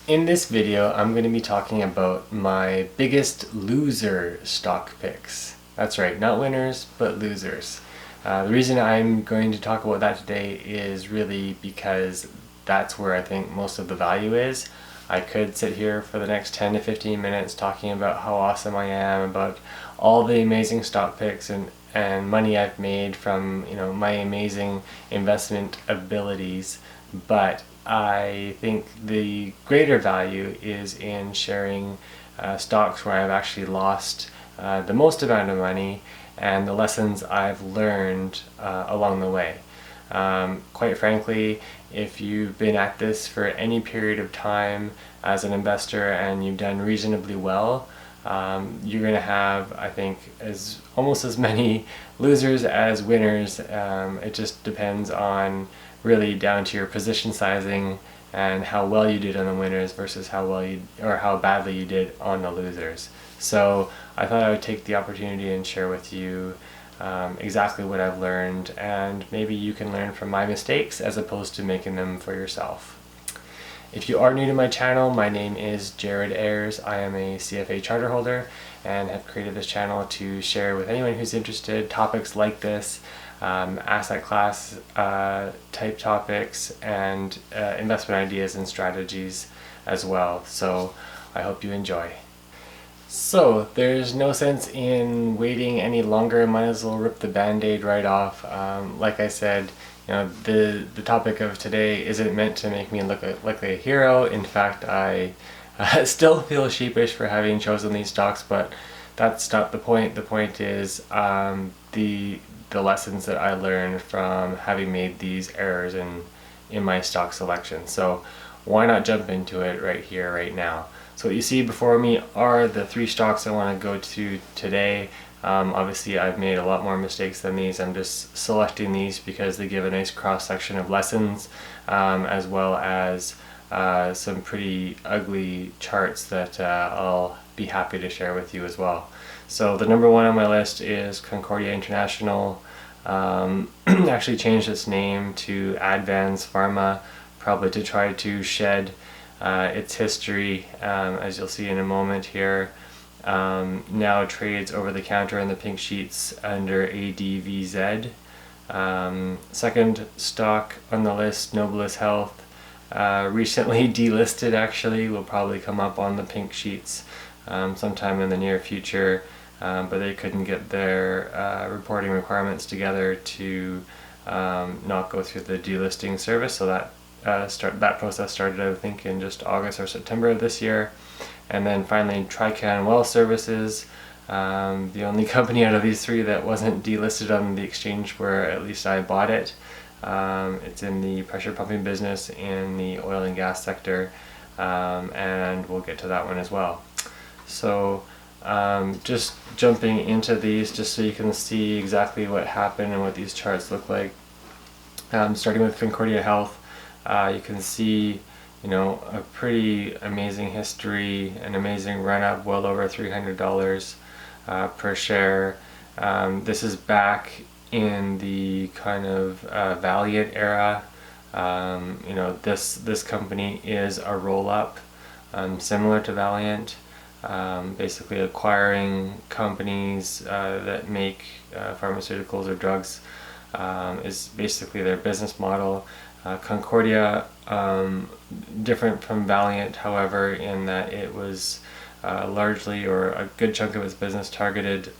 In this video, I'm going to be talking about my biggest loser stock picks. That's right, not winners, but losers. The reason I'm going to talk about that today is really because that's where I think most of the value is. I could sit here for the next 10 to 15 minutes talking about how awesome I am, about all the amazing stock picks and money I've made from my amazing investment abilities, but I think the greater value is in sharing stocks where I've actually lost the most amount of money and the lessons I've learned along the way. Quite frankly, if you've been at this for any period of time as an investor and you've done reasonably well, you're going to have, I think, almost as many losers as winners. It just depends on really down to your position sizing and how well you did on the winners versus how badly you did on the losers. So I thought I would take the opportunity and share with you exactly what I've learned, and maybe you can learn from my mistakes as opposed to making them for yourself. If you are new to my channel, my name is Jared Ayers. I am a CFA charter holder and have created this channel to share with anyone who's interested topics like this, asset class type topics, and investment ideas and strategies as well. So I hope you enjoy. So there's no sense in waiting any longer. Might as well rip the band-aid right off. Like I said, the topic of today isn't meant to make me look like a hero. In fact, I still feel sheepish for having chosen these stocks, but that's not the point. The point is the lessons that I learned from having made these errors in my stock selection. So why not jump into it right here, right now? So what you see before me are the three stocks I want to go to today. Obviously I've made a lot more mistakes than these. I'm just selecting these because they give a nice cross-section of lessons, as well as some pretty ugly charts that I'll be happy to share with you as well. So the number one on my list is Concordia International. Actually changed its name to Advance Pharma, probably to try to shed its history, as you'll see in a moment here. Now trades over the counter in the pink sheets under ADVZ. Second stock on the list, Nobilis Health, recently delisted actually, will probably come up on the pink sheets sometime in the near future, but they couldn't get their reporting requirements together to not go through the delisting service, so that process started, I think, in just August or September of this year. And then finally Trican Well Services, the only company out of these three that wasn't delisted on the exchange where at least I bought it. It's in the pressure pumping business in the oil and gas sector, and we'll get to that one as well. So just jumping into these just so you can see exactly what happened and what these charts look like. Starting with Concordia Health, you can see a pretty amazing history, an amazing run up, well over $300 per share. This is back in the kind of Valiant era. This company is a roll-up, similar to Valiant, basically acquiring companies that make pharmaceuticals or drugs is basically their business model. Concordia, different from Valiant, however, in that it was largely, or a good chunk of its business, targeted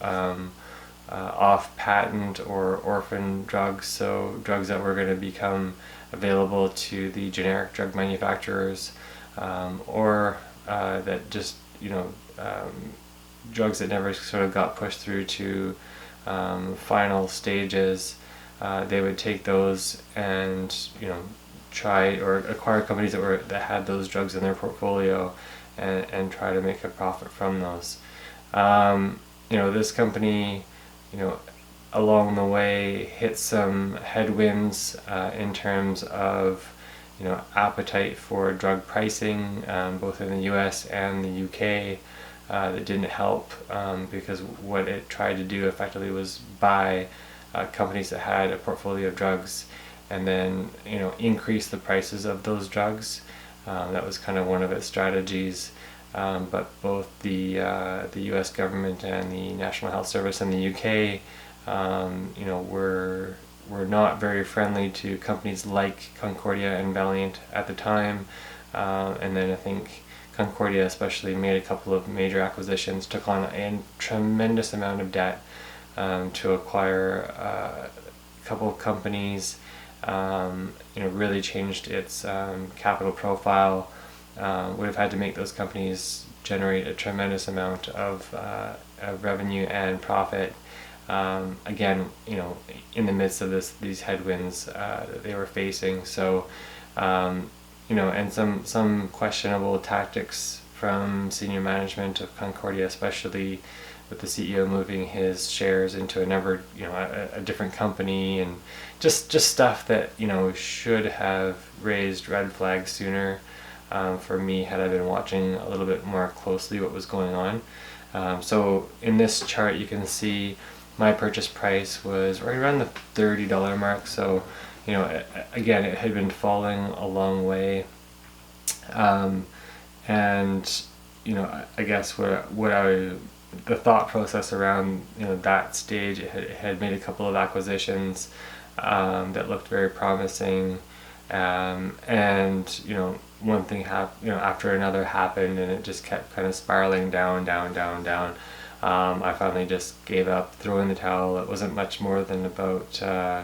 off patent or orphan drugs, so drugs that were going to become available to the generic drug manufacturers, or that just drugs that never sort of got pushed through to final stages. They would take those and try or acquire companies that had those drugs in their portfolio and try to make a profit from those. This company, along the way hit some headwinds in terms of appetite for drug pricing, both in the US and the UK. That didn't help, because what it tried to do effectively was buy companies that had a portfolio of drugs and then increase the prices of those drugs That was kind of one of its strategies. But both the U.S. government and the National Health Service in the U.K. Were not very friendly to companies like Concordia and Valiant at the time. And then I think Concordia especially made a couple of major acquisitions, took on a tremendous amount of debt to acquire a couple of companies. Really changed its capital profile. Would have had to make those companies generate a tremendous amount of revenue and profit. Again, in the midst of these headwinds that they were facing. So, and some questionable tactics from senior management of Concordia, especially with the CEO moving his shares into a different company, and just stuff that should have raised red flags sooner. For me, had I been watching a little bit more closely what was going on. So in this chart, you can see my purchase price was right around the $30 mark. So, again, it had been falling a long way. And, I guess the thought process around, that stage, it had made a couple of acquisitions that looked very promising. And, one thing after another happened, and it just kept kind of spiraling down. I finally just gave up, threw in the towel. It wasn't much more than about, I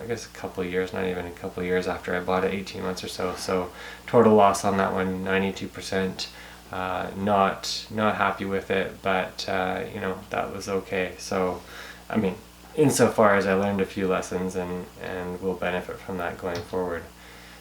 guess a couple of years, not even a couple of years after I bought it, 18 months or so. So total loss on that one, 92%. Not happy with it, but that was okay. So, I mean, insofar as I learned a few lessons and will benefit from that going forward.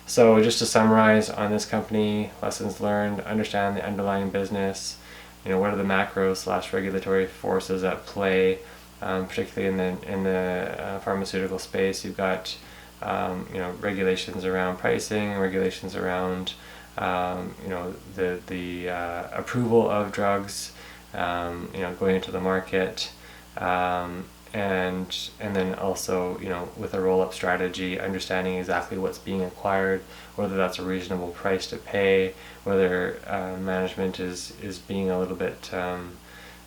So just to summarize on this company, lessons learned: understand the underlying business. What are the macro/regulatory forces at play, particularly in the pharmaceutical space. You've got regulations around pricing, regulations around the approval of drugs, going into the market, and then also with a roll-up strategy, understanding exactly what's being acquired, whether that's a reasonable price to pay, whether management is being a little bit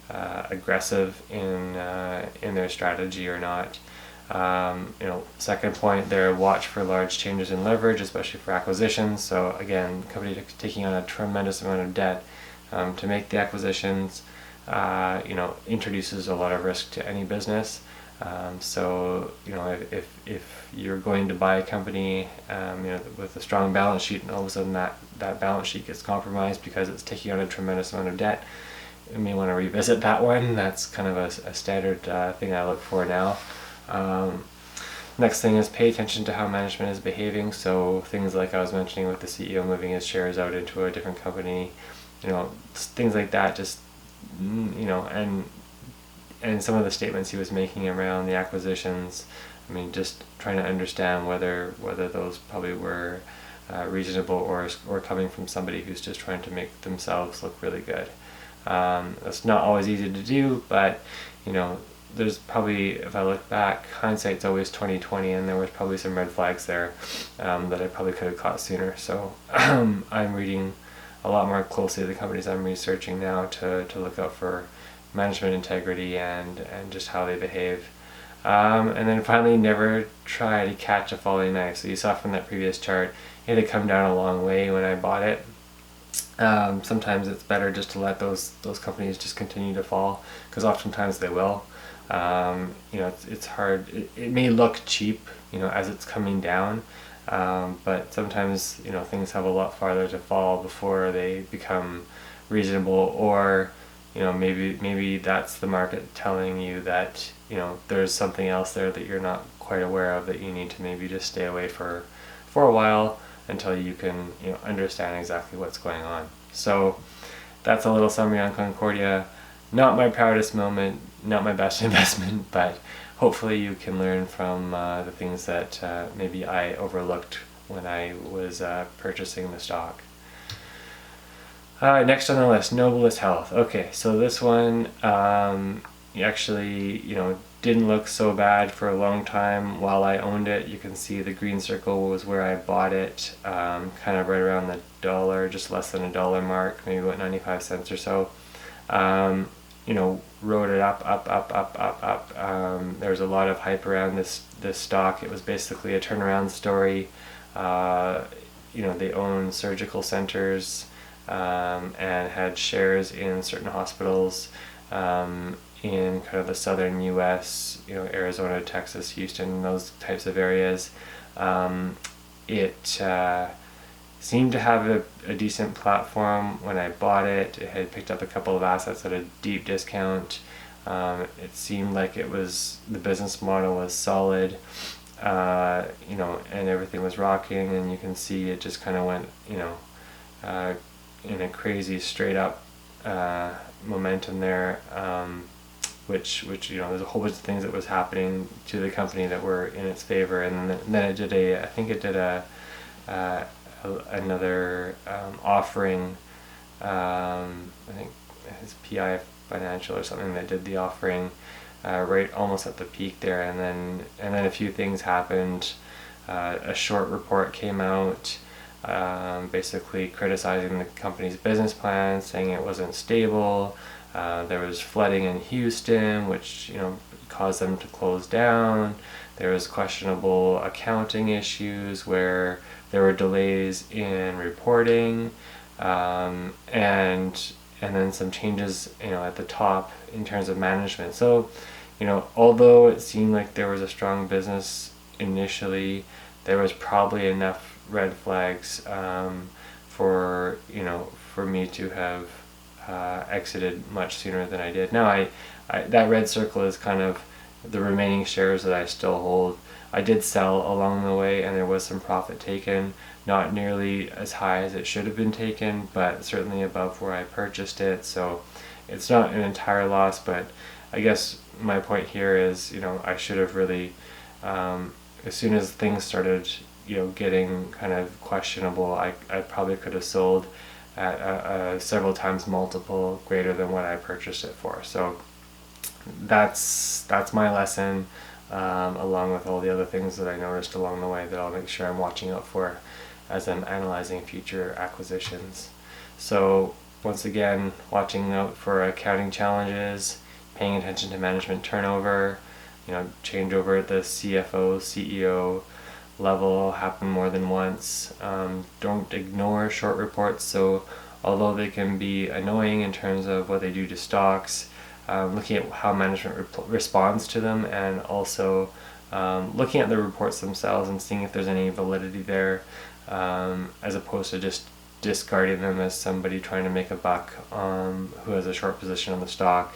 aggressive in their strategy or not. Second point there, watch for large changes in leverage, especially for acquisitions. So again, company taking on a tremendous amount of debt to make the acquisitions, introduces a lot of risk to any business. So if you're going to buy a company, with a strong balance sheet, and all of a sudden that balance sheet gets compromised because it's taking on a tremendous amount of debt, you may want to revisit that one. That's kind of a standard thing I look for now. Next thing is pay attention to how management is behaving. So things like I was mentioning with the CEO moving his shares out into a different company, things like that. Just and some of the statements he was making around the acquisitions. I mean, just trying to understand whether those probably were reasonable or coming from somebody who's just trying to make themselves look really good. That's not always easy to do, but there's probably, if I look back, hindsight's always 20/20, and there was probably some red flags there that I probably could have caught sooner. So I'm reading a lot more closely the companies I'm researching now to look out for management integrity and just how they behave. And then finally, never try to catch a falling knife. So you saw from that previous chart, it had come down a long way when I bought it. Sometimes it's better just to let those companies just continue to fall, because oftentimes they will. It's hard. It may look cheap, as it's coming down, but sometimes things have a lot farther to fall before they become reasonable, or maybe that's the market telling you that there's something else there that you're not quite aware of, that you need to maybe just stay away for a while until you can understand exactly what's going on. So that's a little summary on Concordia. Not my proudest moment, not my best investment, but hopefully you can learn from the things that maybe I overlooked when I was purchasing the stock. Next on the list, Nobilis Health. Okay, so this one actually, didn't look so bad for a long time while I owned it. You can see the green circle was where I bought it, kind of right around the dollar, just less than $1 mark, maybe about 95 cents or so. Rode it up. There was a lot of hype around this stock. It was basically a turnaround story. They own surgical centers, and had shares in certain hospitals in kind of the southern U.S., Arizona, Texas, Houston, those types of areas. It seemed to have a decent platform when I bought it. It had picked up a couple of assets at a deep discount. It seemed like the business model was solid, and everything was rocking, and you can see it just kind of went, in a crazy straight up momentum there, which there's a whole bunch of things that was happening to the company that were in its favor, and then it did another offering. I think it's PI Financial or something that did the offering right almost at the peak there, and then a few things happened. A short report came out, basically criticizing the company's business plan, saying it wasn't stable. There was flooding in Houston, which caused them to close down. There was questionable accounting issues where there were delays in reporting, and then some changes at the top in terms of management. So although it seemed like there was a strong business initially, there was probably enough red flags for me to have exited much sooner than I did. Now I that red circle is kind of the remaining shares that I still hold. I did sell along the way, and there was some profit taken, not nearly as high as it should have been taken, but certainly above where I purchased it. So it's not an entire loss, but I guess my point here is I should have really, as soon as things started getting kind of questionable, I probably could have sold at a several times multiple greater than what I purchased it for. So that's my lesson, along with all the other things that I noticed along the way that I'll make sure I'm watching out for as I'm analyzing future acquisitions. So once again, watching out for accounting challenges, paying attention to management turnover, changeover at the CFO, CEO level happen more than once. Don't ignore short reports. So although they can be annoying in terms of what they do to stocks, looking at how management responds to them, and also looking at the reports themselves and seeing if there's any validity there, as opposed to just discarding them as somebody trying to make a buck who has a short position on the stock,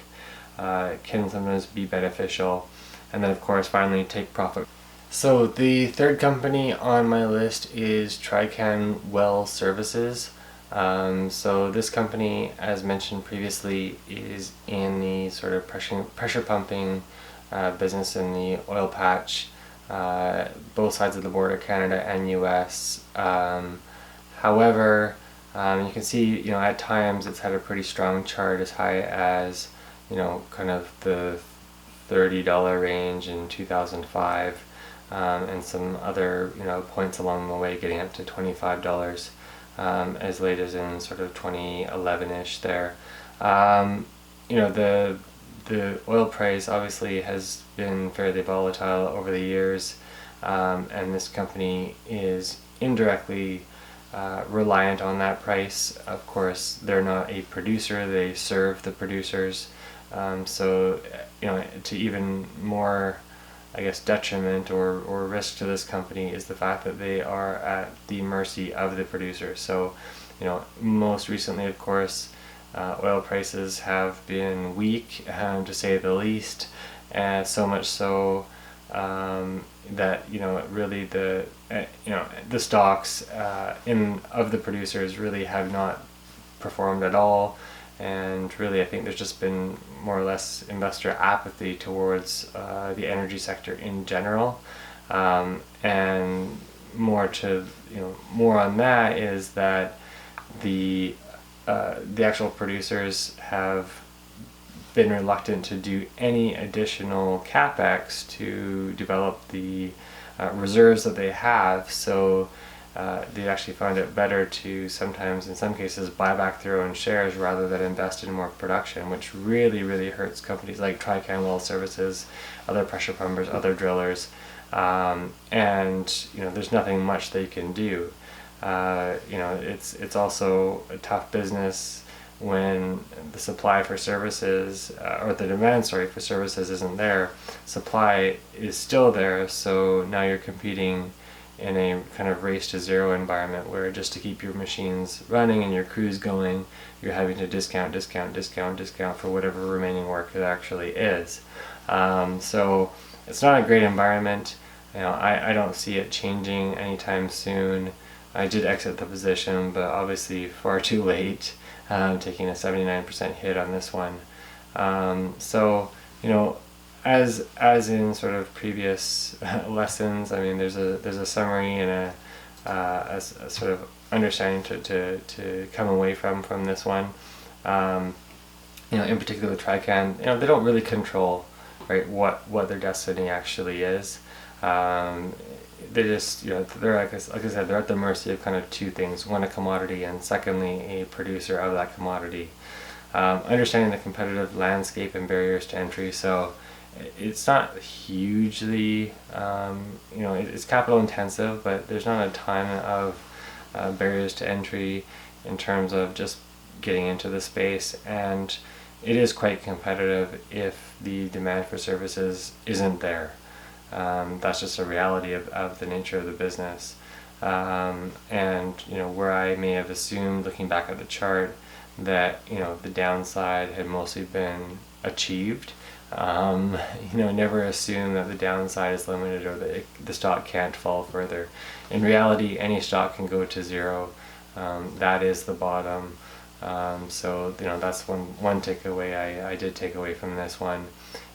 can sometimes be beneficial. And then of course finally take profit. So the third company on my list is Trican Well Services. So this company, as mentioned previously, is in the sort of pressure pumping business in the oil patch, both sides of the border, Canada and US. However, you can see, at times it's had a pretty strong chart as high as, kind of the $30 range in 2005, and some other, points along the way getting up to $25. As late as in sort of 2011-ish there. The oil price obviously has been fairly volatile over the years, and this company is indirectly reliant on that price. Of course, they're not a producer, they serve the producers. So, to even more, I guess, detriment or risk to this company is the fact that they are at the mercy of the producer. So, most recently, of course, oil prices have been weak, to say the least, and so much so that really the stocks of the producers really have not performed at all. And really, I think there's just been more or less investor apathy towards the energy sector in general. And more on that is that the actual producers have been reluctant to do any additional capex to develop the reserves that they have, so they actually found it better to sometimes, in some cases, buy back their own shares rather than invest in more production, which really hurts companies like Trican Well Services, other pressure pumpers, other drillers, and there's nothing much they can do. It's also a tough business when the supply for services, or the demand, for services isn't there. Supply is still there, so now you're competing in a kind of race to zero environment where just to keep your machines running and your crews going, you're having to discount for whatever remaining work it actually is. So it's not a great environment. I don't see it changing anytime soon. I did exit the position, but obviously far too late, taking a 79% hit on this one. As in sort of previous lessons, I mean, there's a summary and a sort of understanding to come away from this one. In particular with Trican, they don't really control, right, what their destiny actually is. They just, they're like I said, they're at the mercy of kind of two things: one, a commodity, and secondly, a producer of that commodity. Understanding the competitive landscape and barriers to entry, so it's not hugely, it's capital intensive, but there's not a ton of barriers to entry in terms of just getting into the space, and it is quite competitive if the demand for services isn't there. That's just a reality of the nature of the business. And where I may have assumed, looking back at the chart, that the downside had mostly been achieved, never assume that the downside is limited or that the stock can't fall further. In reality, any stock can go to zero. That is the bottom. So that's one takeaway I did take away from this one.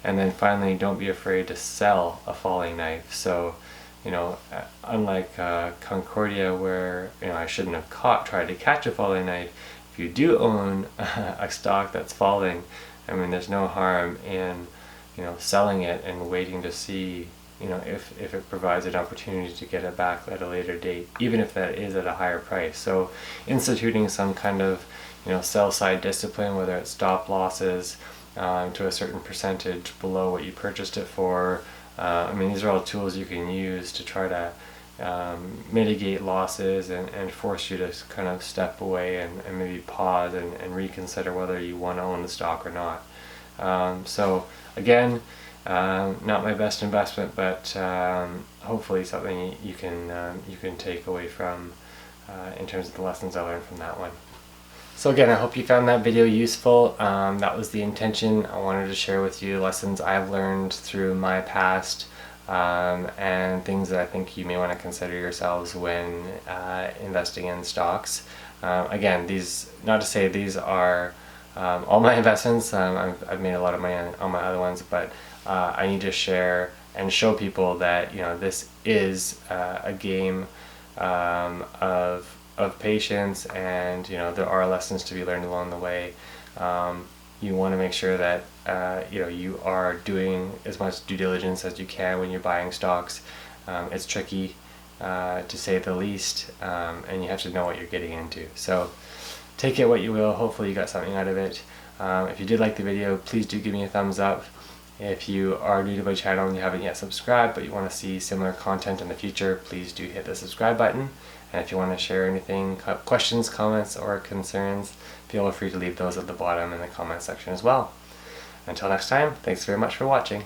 And then finally, don't be afraid to sell a falling knife. So unlike Concordia, where I shouldn't have tried to catch a falling knife, if you do own a stock that's falling, I mean, there's no harm in selling it and waiting to see if it provides an opportunity to get it back at a later date, even if that is at a higher price. So instituting some kind of sell side discipline, whether it's stop losses to a certain percentage below what you purchased it for. I mean, these are all tools you can use to try to mitigate losses and force you to kind of step away and maybe pause and reconsider whether you want to own the stock or not. So again, not my best investment, but hopefully something you can take away from in terms of the lessons I learned from that one. So again, I hope you found that video useful. That was the intention. I wanted to share with you lessons I've learned through my past, and things that I think you may want to consider yourselves when investing in stocks. Again, not to say these are all my investments. I've made a lot of money on my other ones, but I need to share and show people that this is a game of patience, and there are lessons to be learned along the way. You want to make sure that you are doing as much due diligence as you can when you're buying stocks. It's tricky, to say the least, and you have to know what you're getting into. So take it what you will. Hopefully you got something out of it. If you did like the video, please do give me a thumbs up. If you are new to my channel and you haven't yet subscribed but you want to see similar content in the future, please do hit the subscribe button. And if you want to share anything, questions, comments, or concerns, feel free to leave those at the bottom in the comment section as well. Until next time, thanks very much for watching.